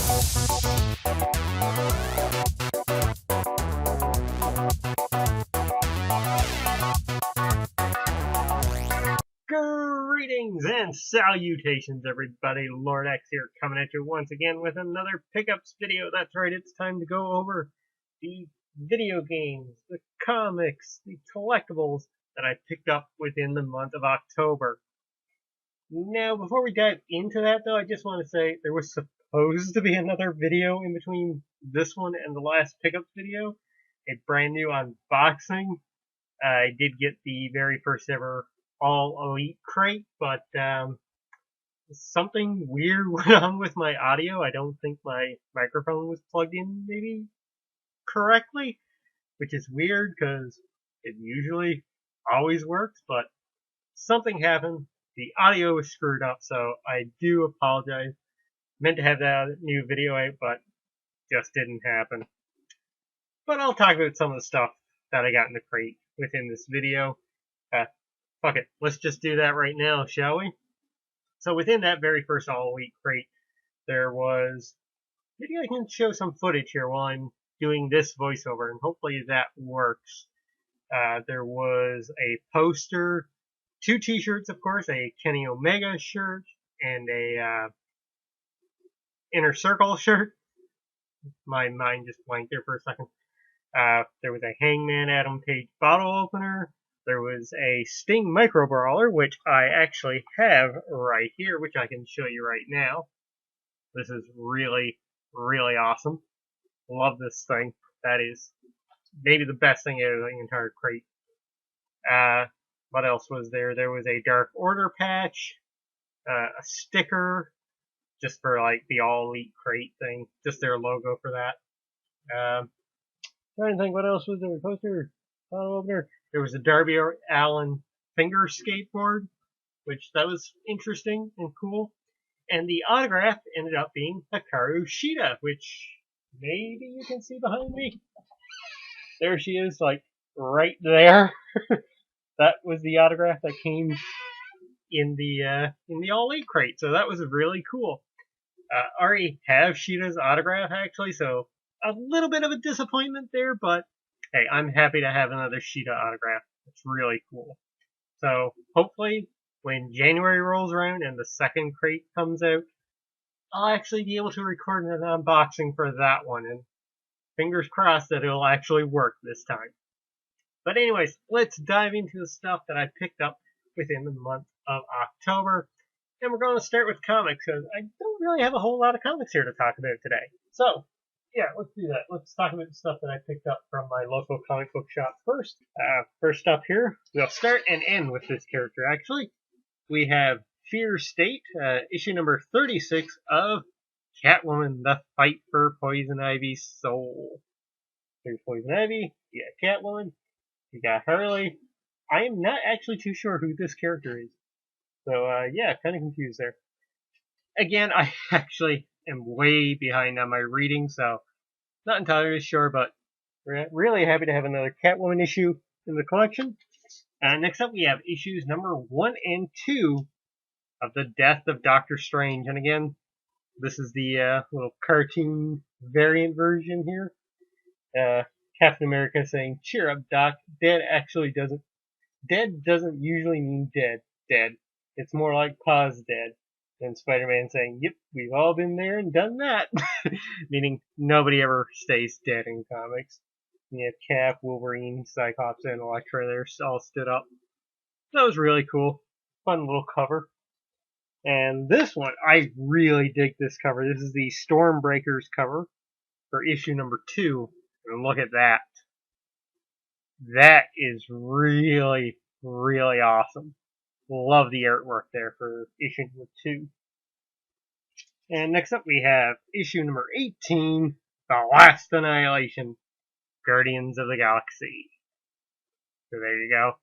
Greetings and salutations, everybody. Lord X here, coming at you once again with another pickups video. That's right, it's time to go over the video games, the comics, the collectibles that I picked up within the month of October. Now, before we dive into that, though, I just want to say there was supposed to be another video in between this one and the last pickups video, a brand new unboxing. I did get the very first ever all elite crate, but something weird went on with my audio. I don't think my microphone was plugged in maybe correctly, which is weird because it usually always works, but something happened. The audio was screwed up, so I do apologize. Meant to have that new video out, but just didn't happen. But I'll talk about some of the stuff that I got in the crate within this video. Fuck it, let's just do that right now, shall we? So within that very first all-elite crate, there was... Maybe I can show some footage here while I'm doing this voiceover, and hopefully that works. There was a poster, 2 t-shirts, of course, a Kenny Omega shirt, and a Inner Circle shirt. My mind just blanked there for a second. There was a Hangman Adam Page bottle opener. There was a Sting Micro Brawler, which I actually have right here, which I can show you right now. This is really, really awesome. Love this thing. That is maybe the best thing out of the entire crate. What else was there? There was a Dark Order patch, a sticker, just for like the All Elite crate thing, just their logo for that. Trying to think what else was there. Poster, bottle opener. There was a Darby Allin finger skateboard, which that was interesting and cool. And the autograph ended up being Hikaru Shida, which maybe you can see behind me. There she is, like right there. That was the autograph that came in the All Elite crate, so that was really cool. Already have Shida's autograph actually, so a little bit of a disappointment there, but hey, I'm happy to have another Shida autograph. It's really cool. So hopefully when January rolls around and the second crate comes out, I'll actually be able to record an unboxing for that one, and fingers crossed that it'll actually work this time. But anyways, let's dive into the stuff that I picked up within the month of October. And we're going to start with comics, because I don't really have a whole lot of comics here to talk about today. So, yeah, let's do that. Let's talk about the stuff that I picked up from my local comic book shop first. First up here, we'll start and end with this character, actually. We have Fear State, issue number 36 of Catwoman, The Fight for Poison Ivy's Soul. There's Poison Ivy, you got Catwoman, you got Harley. I am not actually too sure who this character is. So, yeah, kind of confused there. Again, I actually am way behind on my reading, so not entirely sure, but we're really happy to have another Catwoman issue in the collection. Next up, we have issues number 1 and 2 of The Death of Doctor Strange. And again, this is the little cartoon variant version here. Captain America saying, "Cheer up, Doc. Dead doesn't usually mean dead. It's more like pause dead." And Spider-Man saying, "Yep, we've all been there and done that." Meaning nobody ever stays dead in comics. You have Cap, Wolverine, Cyclops, and Elektra there all stood up. That was really cool. Fun little cover. And this one, I really dig this cover. This is the Stormbreakers cover for issue number 2. And look at that. That is really, really awesome. Love the artwork there for issue number 2. And next up we have issue number 18, The Last Annihilation, Guardians of the Galaxy. So there you go.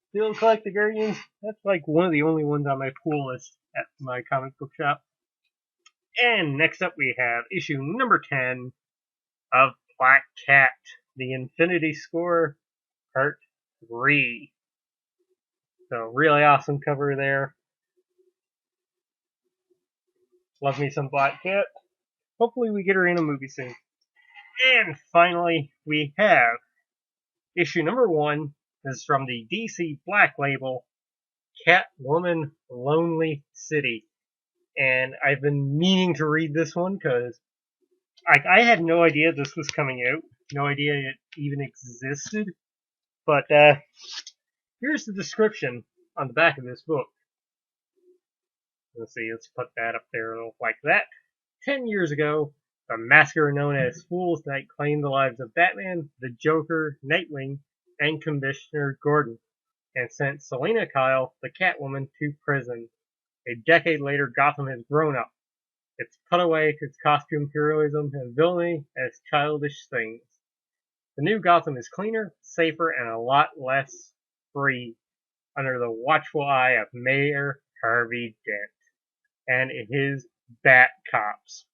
Still collect the Guardians. That's like one of the only ones on my pool list at my comic book shop. And next up we have issue number 10 of Black Cat, The Infinity Score, Part 3. So really awesome cover there. Love me some Black Cat. Hopefully we get her in a movie soon. And finally, we have issue number 1. This is from the DC Black Label, Catwoman Lonely City. And I've been meaning to read this one because I had no idea this was coming out. No idea it even existed. But here's the description on the back of this book. Let's see, let's put that up there like that. 10 years ago, a massacre known as Fool's Night claimed the lives of Batman, the Joker, Nightwing, and Commissioner Gordon, and sent Selina Kyle, the Catwoman, to prison. A decade later, Gotham has grown up. It's put away its costume heroism and villainy as childish things. The new Gotham is cleaner, safer, and a lot less free, under the watchful eye of Mayor Harvey Dent and his Bat Cops.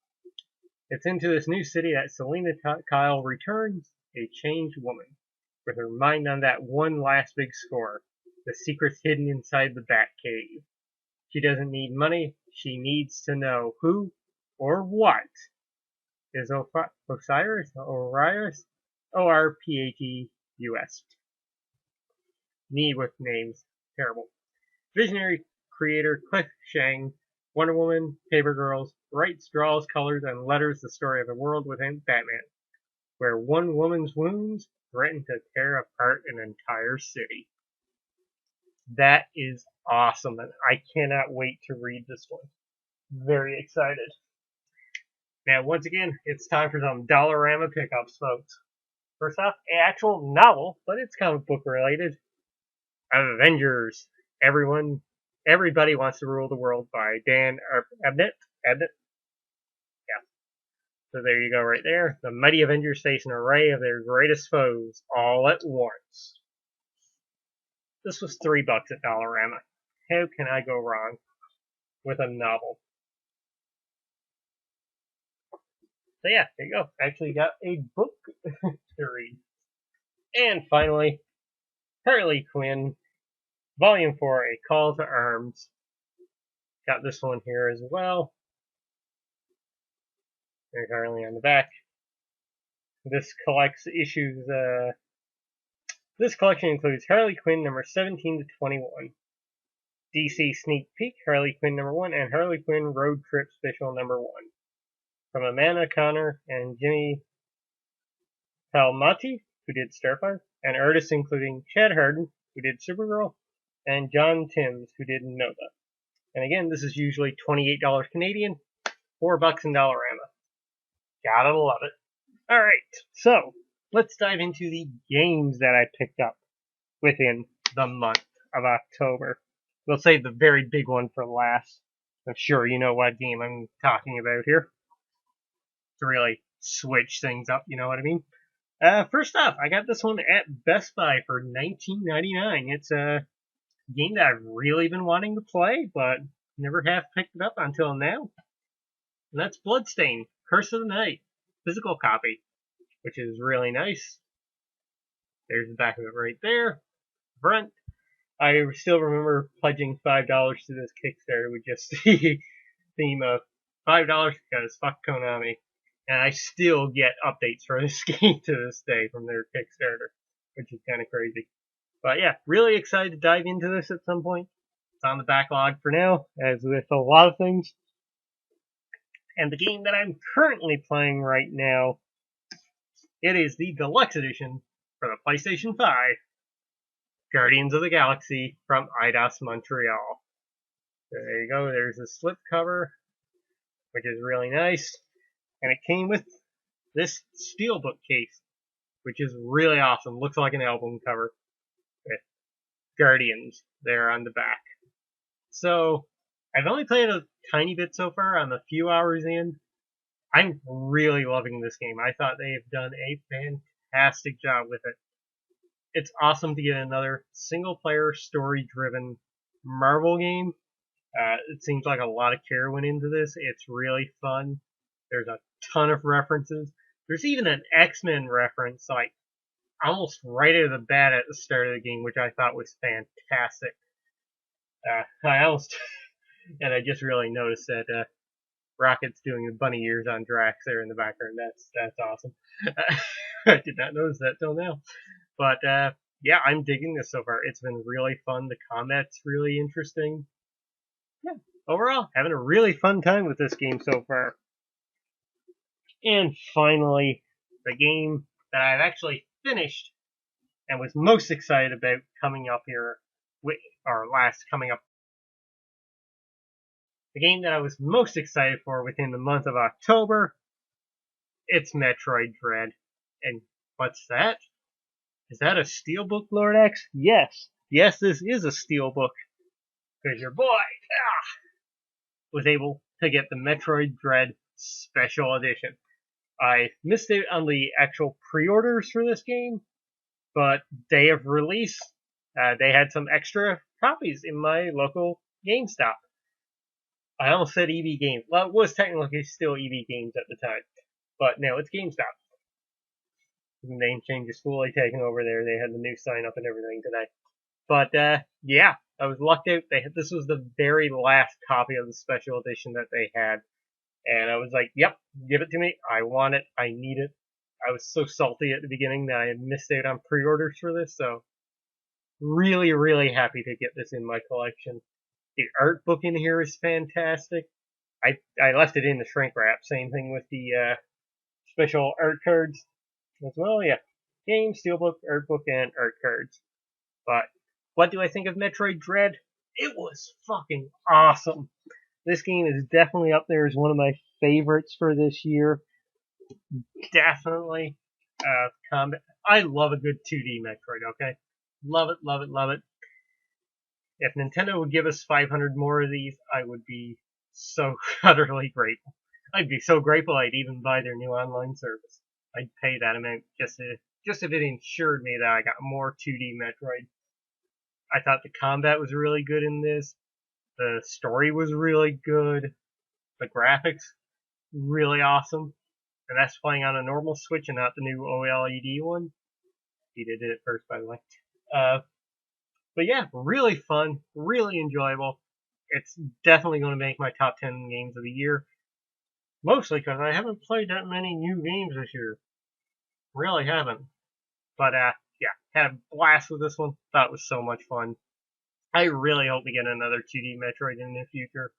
It's into this new city that Selina Kyle returns, a changed woman, with her mind on that one last big score, the secrets hidden inside the Bat Cave. She doesn't need money, she needs to know who or what is Osiris? O-R-P-A-T-U-S. Need with names. Terrible. Visionary creator Cliff Shang, Wonder Woman, Paper Girls, writes, draws, colors, and letters the story of a world within Batman, where one woman's wounds threaten to tear apart an entire city. That is awesome, and I cannot wait to read this one. Very excited. Now, once again, it's time for some Dollarama pickups, folks. First off, an actual novel, but it's comic book related. Avengers. Everybody Wants to Rule the World by Dan Abnett. Yeah. So there you go right there. The mighty Avengers face an array of their greatest foes all at once. This was $3 at Dollarama. How can I go wrong with a novel? So yeah, there you go. Actually got a book to read. And finally, Harley Quinn, Volume 4, A Call to Arms. Got this one here as well. There's Harley on the back. This collects issues. This collection includes Harley Quinn number 17 to 21, DC Sneak Peek Harley Quinn number 1, and Harley Quinn Road Trip Special number 1. From Amanda Connor and Jimmy Palmiotti, who did Starfire, and artists including Chad Hardin, who did Supergirl, and John Timms, who did Nova. And again, this is usually $28 Canadian, $4 in Dollarama. Gotta love it. Alright, so let's dive into the games that I picked up within the month of October. We'll save the very big one for last. I'm sure you know what game I'm talking about here. To really switch things up, you know what I mean? First off, I got this one at Best Buy for $19.99. It's a game that I've really been wanting to play, but never have picked it up until now. And that's Bloodstained, Curse of the Night, physical copy, which is really nice. There's the back of it right there. Front. I still remember pledging $5 to this Kickstarter with just the theme of $5 because fuck Konami. And I still get updates for this game to this day from their Kickstarter, which is kind of crazy. But yeah, really excited to dive into this at some point. It's on the backlog for now, as with a lot of things. And the game that I'm currently playing right now, it is the deluxe edition for the PlayStation 5, Guardians of the Galaxy from Eidos Montreal. So there you go, there's a slipcover, which is really nice. And it came with this steelbook case, which is really awesome. Looks like an album cover with Guardians there on the back. So I've only played a tiny bit so far. I'm a few hours in. I'm really loving this game. I thought they've done a fantastic job with it. It's awesome to get another single-player, story-driven Marvel game. It seems like a lot of care went into this. It's really fun. There's a ton of references. There's even an X-Men reference, like, almost right out of the bat at the start of the game, which I thought was fantastic. And I just really noticed that Rocket's doing the bunny ears on Drax there in the background. That's awesome. I did not notice that till now. But yeah, I'm digging this so far. It's been really fun. The combat's really interesting. Yeah, overall, having a really fun time with this game so far. And finally, the game that I've actually finished and was most excited about coming up here, coming up. The game that I was most excited for within the month of October, it's Metroid Dread. And what's that? Is that a steelbook, Lord X? Yes. Yes, this is a steelbook. Because your boy was able to get the Metroid Dread Special Edition. I missed it on the actual pre-orders for this game, but day of release, they had some extra copies in my local GameStop. I almost said EB Games. Well, it was technically still EB Games at the time, but now it's GameStop. The name change is fully taken over there. They had the new sign up and everything today. But yeah, I was lucked out. This was the very last copy of the special edition that they had, and I was like, "Yep, give it to me. I want it. I need it." I was so salty at the beginning that I had missed out on pre-orders for this, so really, really happy to get this in my collection. The art book in here is fantastic. I left it in the shrink wrap. Same thing with the special art cards as well. Yeah, game, steelbook, art book, and art cards. But what do I think of Metroid Dread? It was fucking awesome. This game is definitely up there as one of my favorites for this year. Definitely. Combat. I love a good 2D Metroid, okay? Love it, love it, love it. If Nintendo would give us 500 more of these, I would be so utterly grateful. I'd be so grateful I'd even buy their new online service. I'd pay that amount just if it ensured me that I got more 2D Metroid. I thought the combat was really good in this. The story was really good. The graphics, really awesome. And that's playing on a normal Switch and not the new OLED one. He did it first, by the way. But yeah, really fun, really enjoyable. It's definitely going to make my top 10 games of the year. Mostly because I haven't played that many new games this year. Really haven't. But yeah, had a blast with this one. Thought it was so much fun. I really hope we get another 2D Metroid in the future.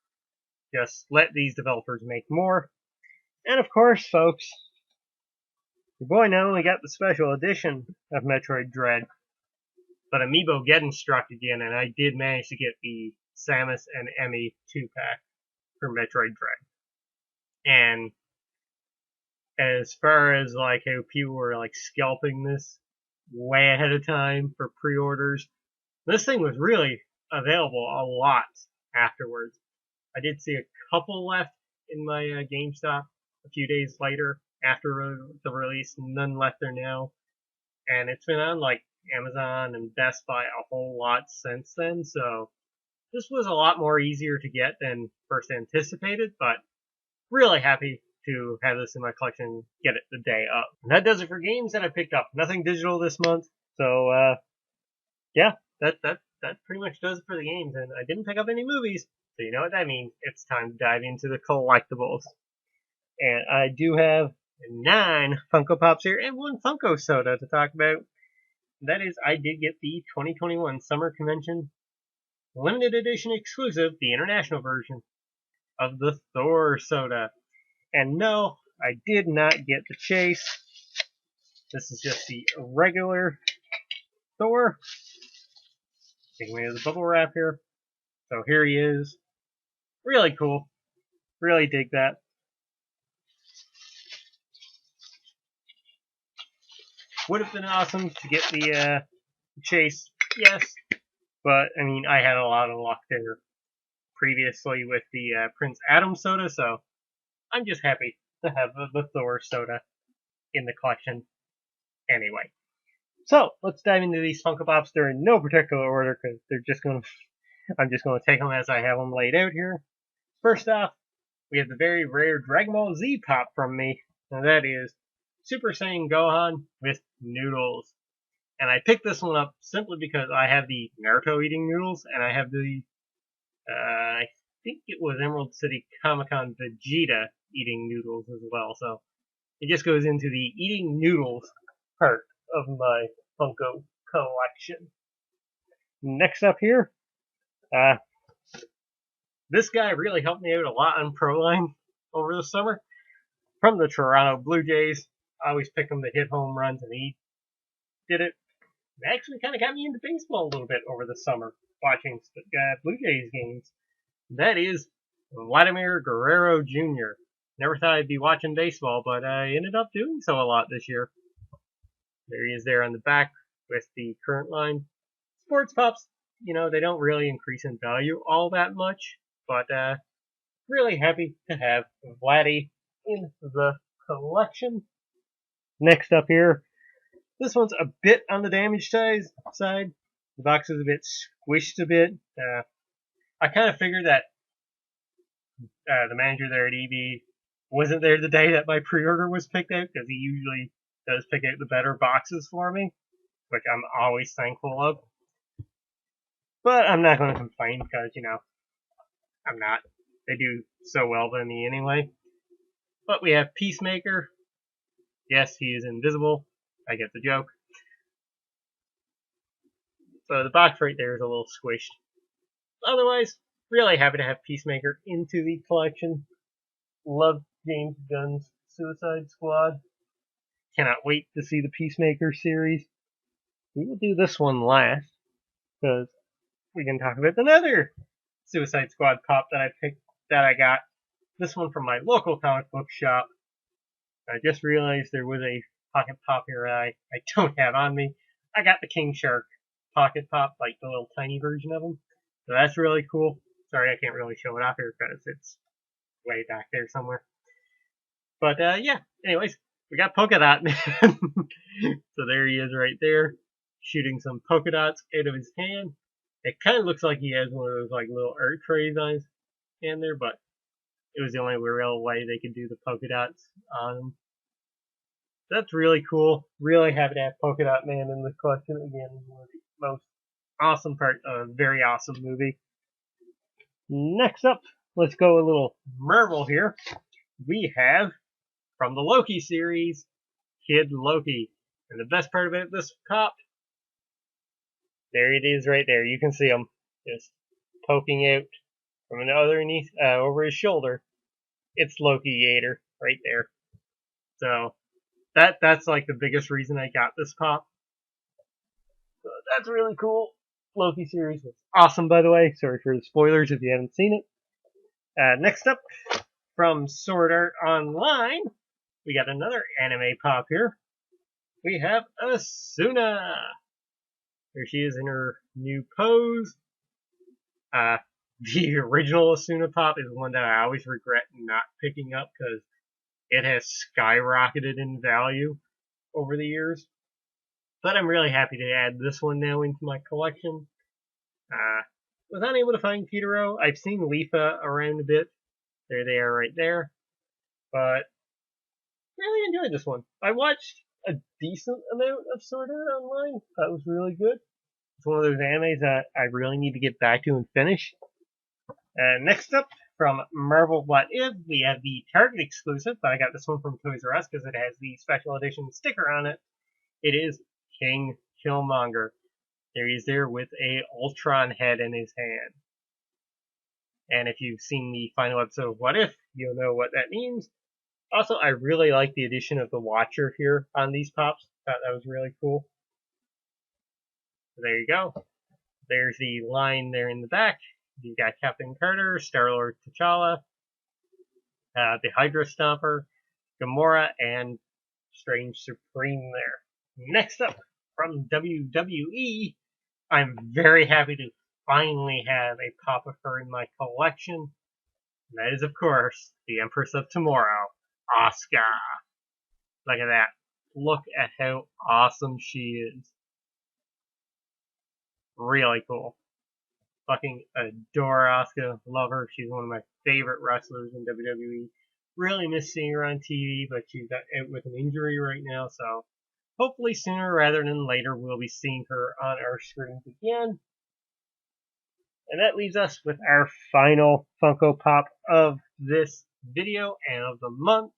Just let these developers make more. And of course, folks, your boy not only got the special edition of Metroid Dread, but Amiibo getting struck again, and I did manage to get the Samus and Emmy 2-pack for Metroid Dread. And as far as like how people were like scalping this way ahead of time for pre-orders, this thing was really available a lot afterwards. I did see a couple left in my GameStop a few days later after the release. None left there now. And it's been on like Amazon and Best Buy a whole lot since then, so this was a lot more easier to get than first anticipated, but really happy to have this in my collection, get it the day up. And that does it for games that I picked up. Nothing digital this month, so yeah, that pretty much does it for the games, and I didn't pick up any movies, so you know what that means. It's time to dive into the collectibles. And I do have 9 Funko Pops here and 1 Funko soda to talk about. That is, I did get the 2021 Summer Convention limited edition exclusive, the international version of the Thor soda. And no, I did not get the chase. This is just the regular Thor. Taking me to the bubble wrap here. So here he is. Really cool. Really dig that. Would have been awesome to get the chase, yes. But, I mean, I had a lot of luck there previously with the Prince Adam soda, so I'm just happy to have the Thor soda in the collection anyway. So, let's dive into these Funko Pops. They're in no particular order, because I'm just going to take them as I have them laid out here. First off, we have the very rare Dragon Ball Z Pop from me, and that is Super Saiyan Gohan with noodles. And I picked this one up simply because I have the Naruto eating noodles, and I have the, I think it was Emerald City Comic Con Vegeta eating noodles as well. So it just goes into the eating noodles part of my Funko collection. Next up here, this guy really helped me out a lot on Proline over the summer. From the Toronto Blue Jays, I always pick him to hit home runs, and he did it. It actually kind of got me into baseball a little bit over the summer, watching Blue Jays games. That is Vladimir Guerrero Jr. Never thought I'd be watching baseball, but I ended up doing so a lot this year. There he is there on the back with the current line. Sports Pops, they don't really increase in value all that much, but really happy to have Vlady in the collection. Next up here, this one's a bit on the damaged side. The box is a bit squished a bit. I kind of figured that the manager there at EB wasn't there the day that my pre-order was picked out, because he usually does pick out the better boxes for me, which I'm always thankful of. But I'm not going to complain, because, I'm not. They do so well by me anyway. But we have Peacemaker. Yes, he is invisible. I get the joke. So the box right there is a little squished. Otherwise, really happy to have Peacemaker into the collection. Love James Gunn's Suicide Squad. Cannot wait to see the Peacemaker series. We will do this one last, because we can talk about another Suicide Squad pop that I got. This one from my local comic book shop. I just realized there was a pocket pop here I don't have on me. I got the King Shark pocket pop, like the little tiny version of them. So that's really cool. Sorry, I can't really show it off here because it's way back there somewhere. But yeah, anyways, we got Polka Dot Man. So there he is right there, shooting some polka dots out of his hand. It kind of looks like he has one of those like little art trays on his hand there, but it was the only real way they could do the polka dots on him. That's really cool. Really happy to have Polka Dot Man in the collection again. One of the most awesome part of a very awesome movie. Next up, let's go a little Marvel here. We have, from the Loki series, Kid Loki. And the best part about this pop, there it is right there. You can see him just poking out from underneath, over his shoulder. It's Loki Yater right there. So that's like the biggest reason I got this pop. So that's really cool. Loki series was awesome, by the way. Sorry for the spoilers if you haven't seen it. Next up, from Sword Art Online, we got another anime pop here. We have a Sunna. There she is in her new pose. The original Asuna pop is one that I always regret not picking up because it has skyrocketed in value over the years. But I'm really happy to add this one now into my collection. Was unable to find Petero. I've seen Leafa around a bit. There they are right there. But really enjoyed this one. I watched a decent amount of Sword Art Online. That was really good. It's one of those animes that I really need to get back to and finish. Next up, from Marvel What If, we have the Target exclusive, but I got this one from Toys R Us because it has the special edition sticker on it. It is King Killmonger. There he is there with a Ultron head in his hand. And if you've seen the final episode of What If, you'll know what that means. Also, I really like the addition of the Watcher here on these pops. Thought that was really cool. So there you go. There's the line there in the back. You've got Captain Carter, Star-Lord T'Challa, the Hydra Stomper, Gamora, and Strange Supreme there. Next up, from WWE, I'm very happy to finally have a pop of her in my collection. And that is, of course, the Empress of Tomorrow, Asuka. Look at that. Look at how awesome she is. Really cool. Fucking adore Asuka. Love her. She's one of my favorite wrestlers in WWE. Really miss seeing her on TV, but she's out with an injury right now, so hopefully sooner rather than later we'll be seeing her on our screens again. And that leaves us with our final Funko Pop of this video and of the month.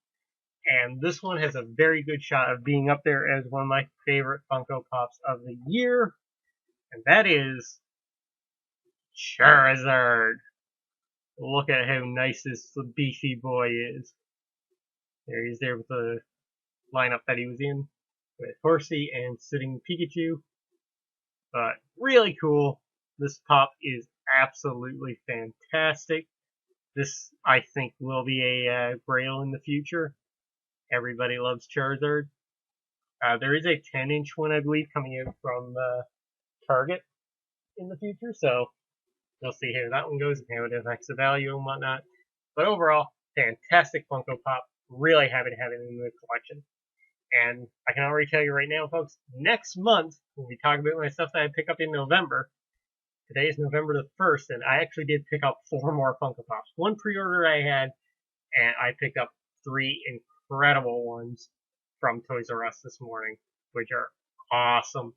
And this one has a very good shot of being up there as one of my favorite Funko Pops of the year. And that is Charizard. Look at how nice this beefy boy is. There he is there with the lineup that he was in, with Horsey and sitting Pikachu. But really cool. This pop is absolutely fantastic. This, I think, will be a grail in the future. Everybody loves Charizard. There is a 10-inch one, I believe, coming out from Target in the future, so we'll see how that one goes and how it affects the value and whatnot. But overall, fantastic Funko Pop. Really happy to have it in the collection. And I can already tell you right now, folks, next month, when we talk about my stuff that I pick up in November, today is November the 1st, and I actually did pick up 4 more Funko Pops. One pre-order I had, and I picked up 3 incredible ones from Toys R Us this morning, which are awesome,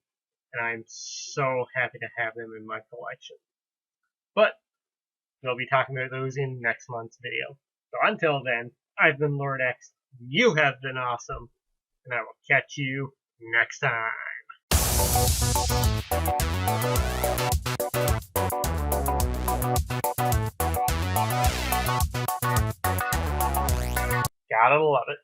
and I'm so happy to have them in my collection. But we'll be talking about those in next month's video. So until then, I've been Lord X, you have been awesome, and I will catch you next time. Gotta love it.